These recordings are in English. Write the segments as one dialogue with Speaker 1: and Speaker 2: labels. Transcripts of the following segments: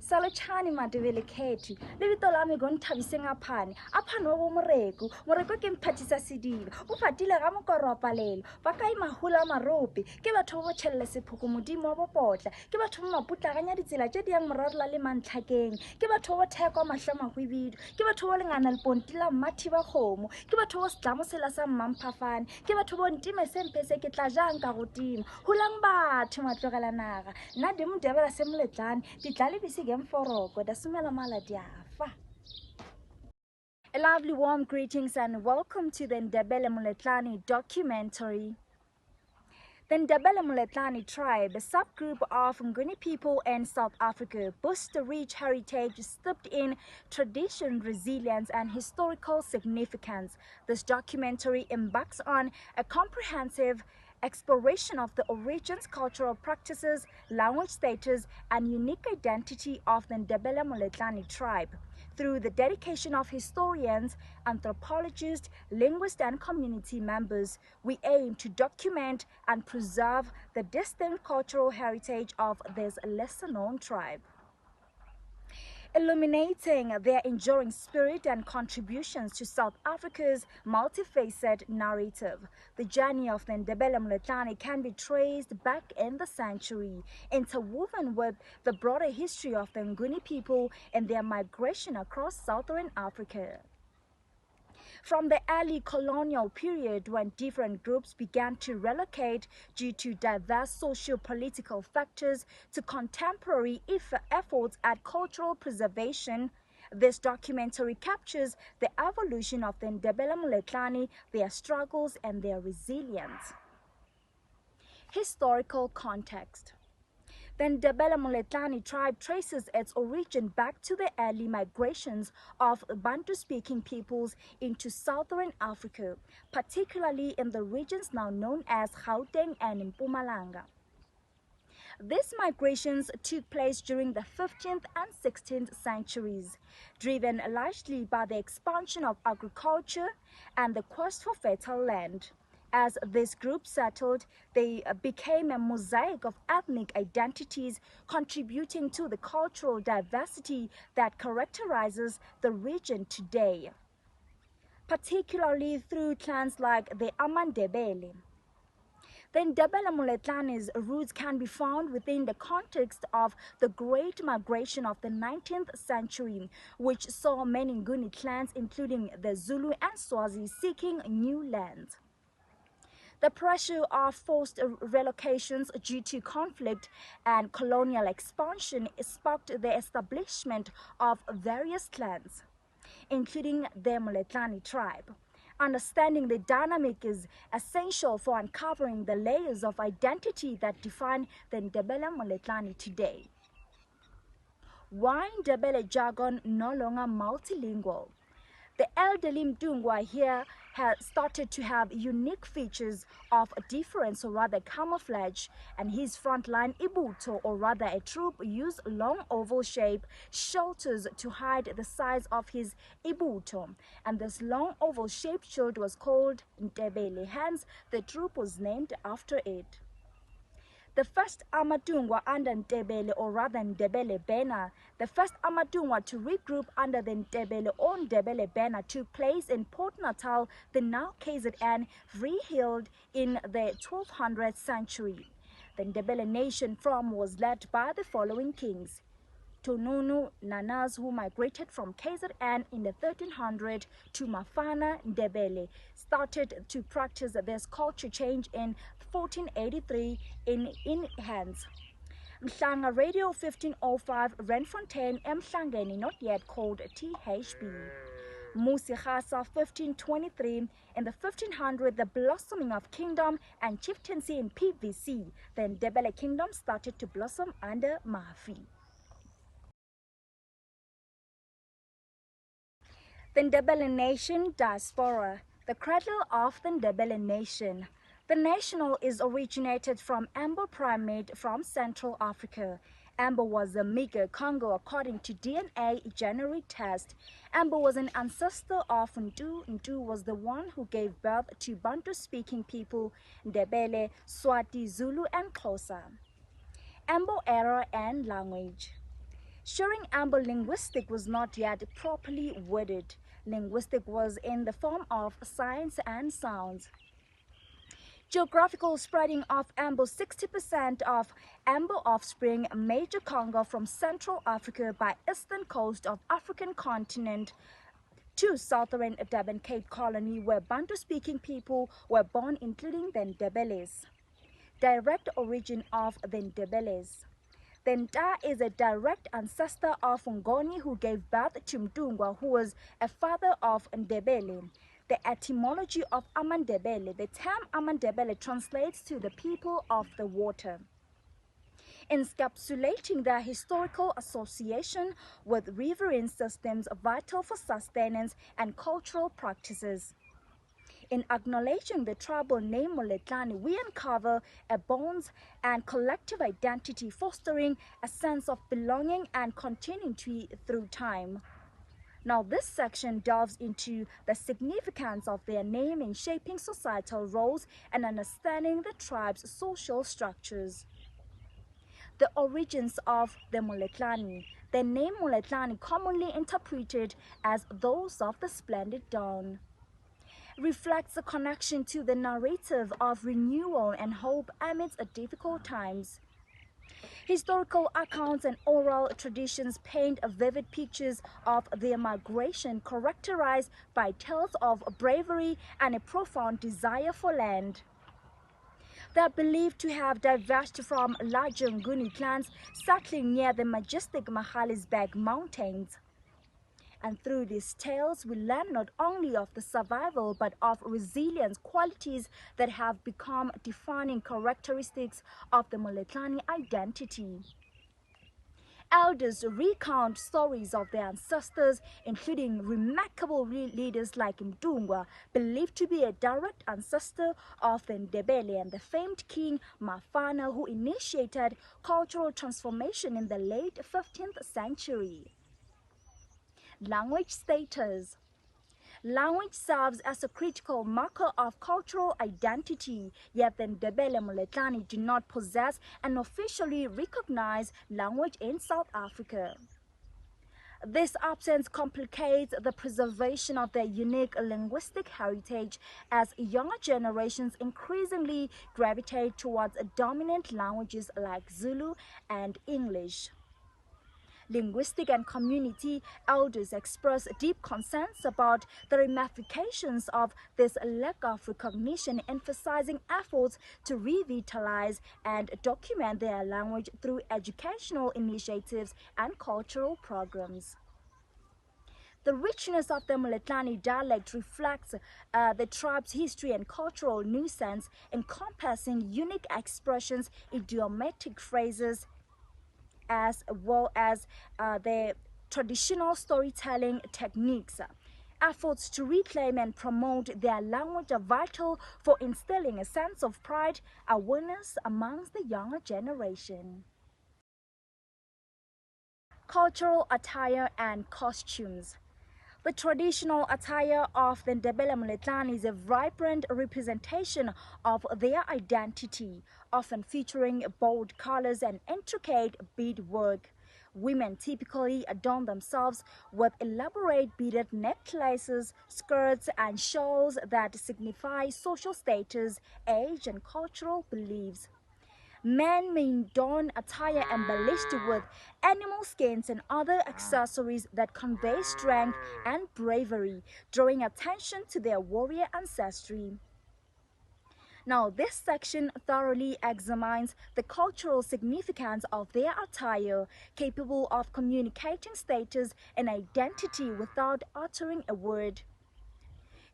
Speaker 1: Salutshani madebele khethu lebito la me go nthabiseng aphane wa bo moreko ke mphathisa sediba o fatile ga mokoropalelo ba ka imahula marope ke batho ba tshelle sephoko modimo wa bopotla ke batho ba maputlaganya ditsela tše di yang morarela le mantlhakeng ke batho ba theko mahlamahwibidu ke batho ba lengana leponti la mmathi ba kgomo ke batho ba setlamo sela sa mmamphafane ke batho ba ntime sempe se ke tla jang ka go tima hulang batho matlogela naga nna Ndebele Moletlane ditlale bisige mforoko dasumela mala diafa. A lovely warm greetings and welcome to the Ndebele Moletlane documentary. The Ndebele Moletlane tribe, a subgroup of Nguni people in South Africa, boasts a rich heritage steeped in tradition, resilience, and historical significance. This documentary embarks on a comprehensive exploration of the origins, cultural practices, language status, and unique identity of the Ndebele Moletlane tribe. Through the dedication of historians, anthropologists, linguists, and community members, we aim to document and preserve the distinct cultural heritage of this lesser-known tribe, illuminating their enduring spirit and contributions to South Africa's multifaceted narrative. The journey of the Ndebele Moletlane can be traced back in the century, interwoven with the broader history of the Nguni people and their migration across southern Africa. From the early colonial period, when different groups began to relocate due to diverse socio-political factors, to contemporary efforts at cultural preservation, this documentary captures the evolution of the Ndebele Moletlane, their struggles, and their resilience. Historical context. The Ndebele Moletlane tribe traces its origin back to the early migrations of Bantu-speaking peoples into southern Africa, particularly in the regions now known as Gauteng and Mpumalanga. These migrations took place during the 15th and 16th centuries, driven largely by the expansion of agriculture and the quest for fertile land. As this group settled, they became a mosaic of ethnic identities, contributing to the cultural diversity that characterizes the region today, particularly through clans like the Ndebele. The Ndebele Moletlane's roots can be found within the context of the Great Migration of the 19th century, which saw many Nguni clans, including the Zulu and Swazi, seeking new lands. The pressure of forced relocations due to conflict and colonial expansion sparked the establishment of various clans, including the Moletlane tribe. Understanding the dynamic is essential for uncovering the layers of identity that define the Ndebele Moletlane today. Why Ndebele jargon no longer multilingual? The elderly Mdungwa here has started to have unique features of difference, or rather camouflage, and his frontline Ibuto, or rather a troop, used long oval shape shelters to hide the size of his Ibuto, and this long oval shaped shield was called Ndebele, hence the troop was named after it. The first Amadungwa under Ndebele, or rather Ndebele banner, the first Amadungwa to regroup under the Ndebele or Ndebele banner took place in Port Natal, the now KZN, rehealed in the 1200th century. The Ndebele nation form was led by the following kings: Tonunu Nanas, who migrated from KZN in the 1300s to Mafana Ndebele, started to practice this culture change in 1483 in hands. Mhlanga Radio 1505, Renfontaine, Mhlangeni, not yet called THB. Musi Khasa 1523, in the 1500s, the blossoming of kingdom and chieftaincy in PVC. The Ndebele kingdom started to blossom under Mafi. The Ndebele Nation Diaspora, the cradle of the Ndebele Nation. The national is originated from Amber primate from Central Africa. Amber was a meager Congo according to DNA genetic test. Amber was an ancestor of Ndu. Ndu was the one who gave birth to Bantu-speaking people, Ndebele, Swati, Zulu, and Xhosa. Amber era and language. Sharing amber linguistic was not yet properly worded. Linguistic was in the form of signs and sounds. Geographical spreading of amber: 60% of amber offspring made to Congo from Central Africa by eastern coast of African continent to southern Durban Cape Colony, where Bantu-speaking people were born, including the Ndebeles. Direct origin of the Ndebeles. The Nta is a direct ancestor of Nguni, who gave birth to Mdungwa, who was a father of Ndebele. The etymology of Amandebele: the term Amandebele translates to the people of the water, encapsulating their historical association with riverine systems vital for sustenance and cultural practices. In acknowledging the tribal name Moletlane, we uncover a bonds and collective identity, fostering a sense of belonging and continuity through time. Now, this section delves into the significance of their name in shaping societal roles and understanding the tribe's social structures. The origins of the Moletlane. The name Moletlane, commonly interpreted as those of the splendid dawn, reflects a connection to the narrative of renewal and hope amidst difficult times. Historical accounts and oral traditions paint vivid pictures of their migration, characterized by tales of bravery and a profound desire for land. They are believed to have diverged from larger Nguni clans settling near the majestic Mahalisberg Mountains. And through these tales, we learn not only of the survival but of resilience, qualities that have become defining characteristics of the Moletlane identity. Elders recount stories of their ancestors, including remarkable leaders like Mdungwa, believed to be a direct ancestor of the Ndebele, and the famed king Mafana, who initiated cultural transformation in the late 15th century. Language status. Language serves as a critical marker of cultural identity, yet the Ndebele Moletlane do not possess an officially recognized language in South Africa. This absence complicates the preservation of their unique linguistic heritage, as younger generations increasingly gravitate towards dominant languages like Zulu and English. Linguistic and community elders express deep concerns about the ramifications of this lack of recognition, emphasizing efforts to revitalize and document their language through educational initiatives and cultural programs. The richness of the Moletlane dialect reflects the tribe's history and cultural nuisance, encompassing unique expressions, idiomatic phrases, as well as the traditional storytelling techniques. Efforts to reclaim and promote their language are vital for instilling a sense of pride, awareness amongst the younger generation. Cultural attire and costumes. The traditional attire of the Ndebele Moletlane is a vibrant representation of their identity, often featuring bold colors and intricate beadwork. Women typically adorn themselves with elaborate beaded necklaces, skirts, and shawls that signify social status, age, and cultural beliefs. Men may don attire embellished with animal skins and other accessories that convey strength and bravery, drawing attention to their warrior ancestry. Now, this section thoroughly examines the cultural significance of their attire, capable of communicating status and identity without uttering a word.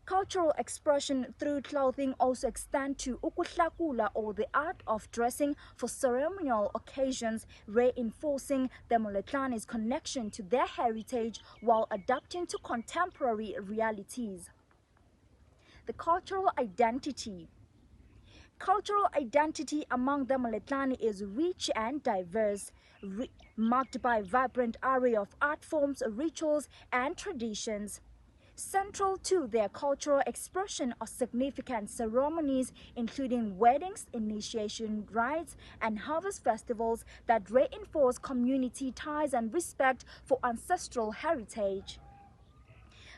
Speaker 1: Cultural expression through clothing also extend to ukuhlakula, or the art of dressing for ceremonial occasions, reinforcing the Moletlane's connection to their heritage while adapting to contemporary realities. The cultural identity. Cultural identity among the Moletlane is rich and diverse, marked by a vibrant array of art forms, rituals, and traditions. Central to their cultural expression are significant ceremonies including weddings, initiation rites, and harvest festivals that reinforce community ties and respect for ancestral heritage.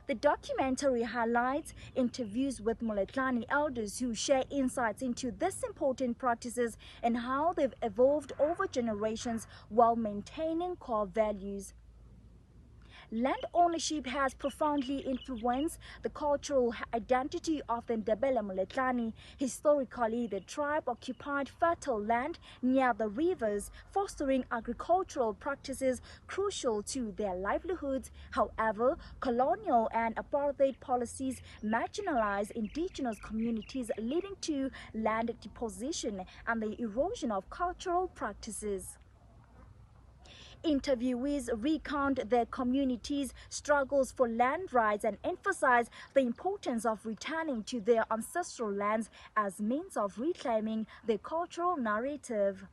Speaker 1: The documentary highlights interviews with Moletlane elders who share insights into these important practices and how they've evolved over generations while maintaining core values. Land ownership has profoundly influenced the cultural identity of the Ndebele Moletlane. Historically, the tribe occupied fertile land near the rivers, fostering agricultural practices crucial to their livelihoods. However, colonial and apartheid policies marginalized indigenous communities, leading to land deposition and the erosion of cultural practices. Interviewees recount their communities' struggles for land rights and emphasize the importance of returning to their ancestral lands as means of reclaiming their cultural narrative.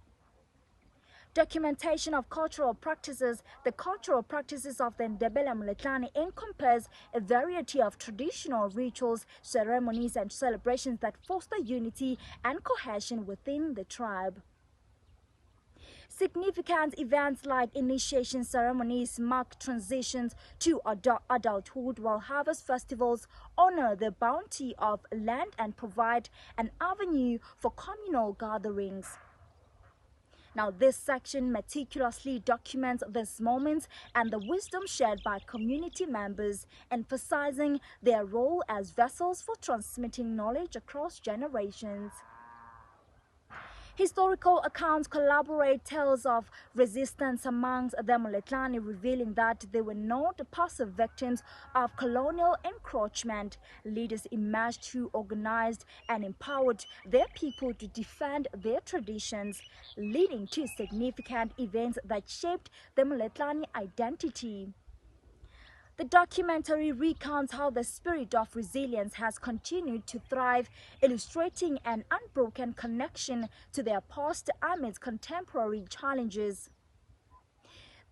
Speaker 1: Documentation of cultural practices. The cultural practices of the Ndebele Moletlane encompass a variety of traditional rituals, ceremonies, and celebrations that foster unity and cohesion within the tribe. Significant events like initiation ceremonies mark transitions to adulthood, while harvest festivals honor the bounty of land and provide an avenue for communal gatherings. Now, this section meticulously documents these moments and the wisdom shared by community members, emphasizing their role as vessels for transmitting knowledge across generations. Historical accounts corroborate tales of resistance amongst the Moletlane, revealing that they were not passive victims of colonial encroachment. Leaders emerged who organized and empowered their people to defend their traditions, leading to significant events that shaped the Moletlane identity. The documentary recounts how the spirit of resilience has continued to thrive, illustrating an unbroken connection to their past amidst contemporary challenges.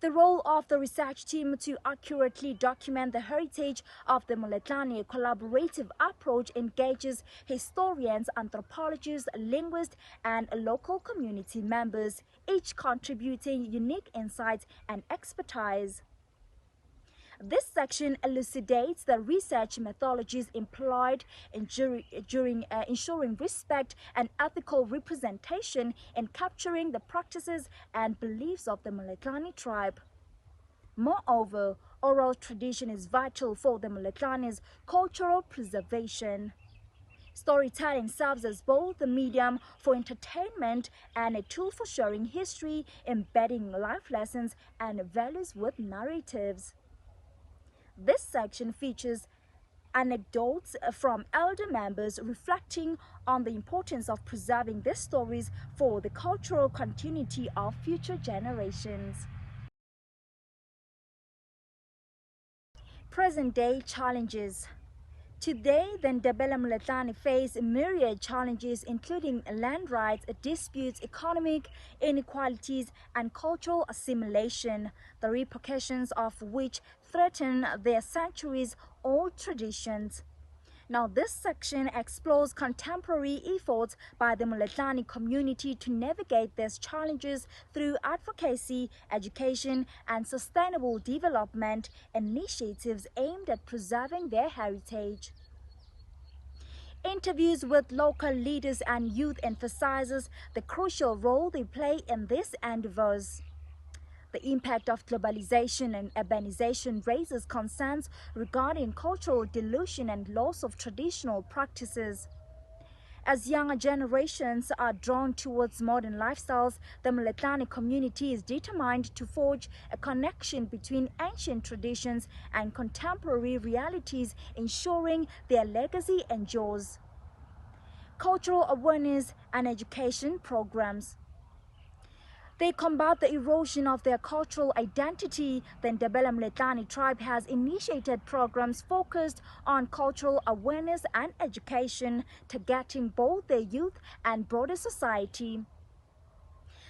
Speaker 1: The role of the research team to accurately document the heritage of the Moletlane collaborative approach engages historians, anthropologists, linguists, and local community members, each contributing unique insights and expertise. This section elucidates the research methodologies employed during ensuring respect and ethical representation in capturing the practices and beliefs of the Moletlane tribe. Moreover, oral tradition is vital for the Moletlane's cultural preservation. Storytelling serves as both a medium for entertainment and a tool for sharing history, embedding life lessons and values with narratives. This section features anecdotes from elder members reflecting on the importance of preserving these stories for the cultural continuity of future generations. Present-day challenges. Today, the Ndebele Moletlane face myriad challenges including land rights, disputes, economic inequalities, and cultural assimilation, the repercussions of which threaten their centuries-old traditions. Now, this section explores contemporary efforts by the Moletlane community to navigate these challenges through advocacy, education, and sustainable development initiatives aimed at preserving their heritage. Interviews with local leaders and youth emphasizes the crucial role they play in these endeavors. The impact of globalization and urbanization raises concerns regarding cultural dilution and loss of traditional practices. As younger generations are drawn towards modern lifestyles, the Moletlane community is determined to forge a connection between ancient traditions and contemporary realities, ensuring their legacy endures. Cultural awareness and education programs. They combat the erosion of their cultural identity. The Ndebele Moletlane tribe has initiated programs focused on cultural awareness and education, targeting both their youth and broader society.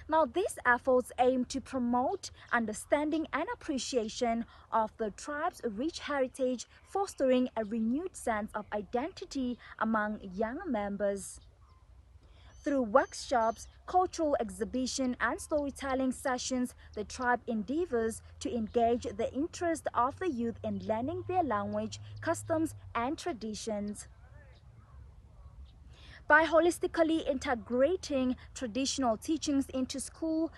Speaker 1: Now, these efforts aim to promote understanding and appreciation of the tribe's rich heritage, fostering a renewed sense of identity among young members. Through workshops, cultural exhibition, and storytelling sessions, the tribe endeavors to engage the interest of the youth in learning their language, customs, and traditions. By holistically integrating traditional teachings into school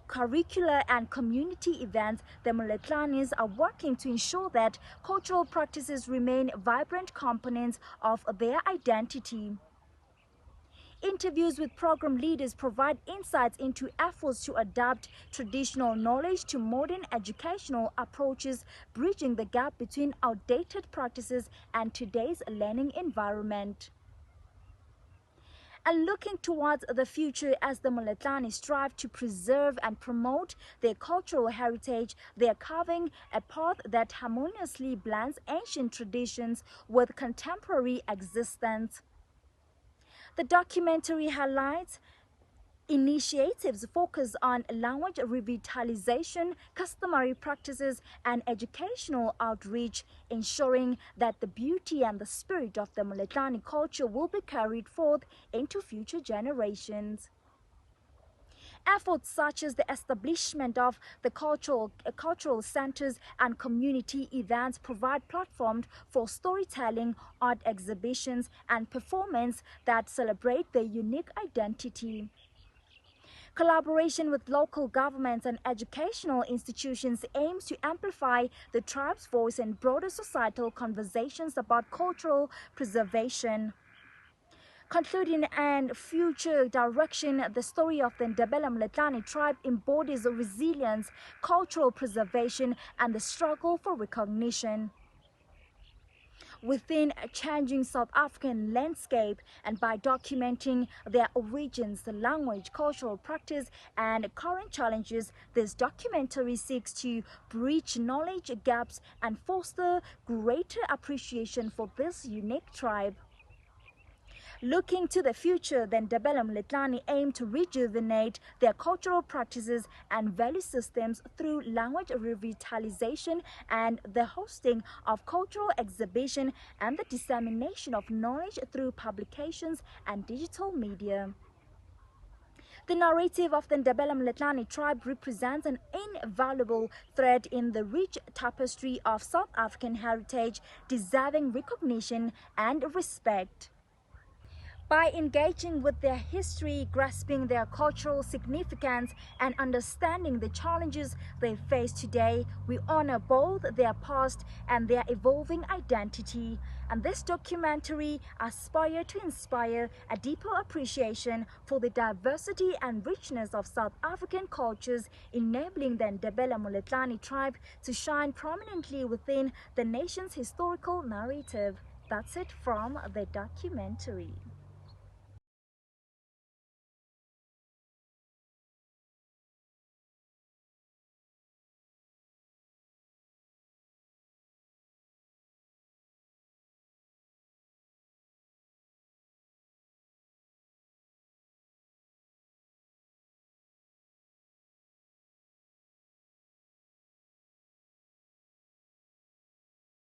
Speaker 1: curricula and community events, the Moletlanes are working to ensure that cultural practices remain vibrant components of their identity. Interviews with program leaders provide insights into efforts to adapt traditional knowledge to modern educational approaches, bridging the gap between outdated practices and today's learning environment. And looking towards the future, as the Moletlane strive to preserve and promote their cultural heritage, they are carving a path that harmoniously blends ancient traditions with contemporary existence. The documentary highlights initiatives focus on language revitalization, customary practices, and educational outreach, ensuring that the beauty and the spirit of the Moletlane culture will be carried forth into future generations. Efforts such as the establishment of the cultural centers and community events provide platforms for storytelling, art exhibitions, and performance that celebrate their unique identity. Collaboration with local governments and educational institutions aims to amplify the tribe's voice in broader societal conversations about cultural preservation. Concluding and future direction, the story of the Ndebele Moletlane tribe embodies resilience, cultural preservation, and the struggle for recognition within a changing South African landscape. And by documenting their origins, the language, cultural practice, and current challenges, this documentary seeks to bridge knowledge gaps and foster greater appreciation for this unique tribe. Looking to the future, the Ndebele Moletlane aim to rejuvenate their cultural practices and value systems through language revitalization and the hosting of cultural exhibition and the dissemination of knowledge through publications and digital media. The narrative of the Ndebele Moletlane tribe represents an invaluable thread in the rich tapestry of South African heritage, deserving recognition and respect. By engaging with their history, grasping their cultural significance, and understanding the challenges they face today, we honor both their past and their evolving identity. And this documentary aspires to inspire a deeper appreciation for the diversity and richness of South African cultures, enabling the Ndebele Moletlane tribe to shine prominently within the nation's historical narrative. That's it from the documentary.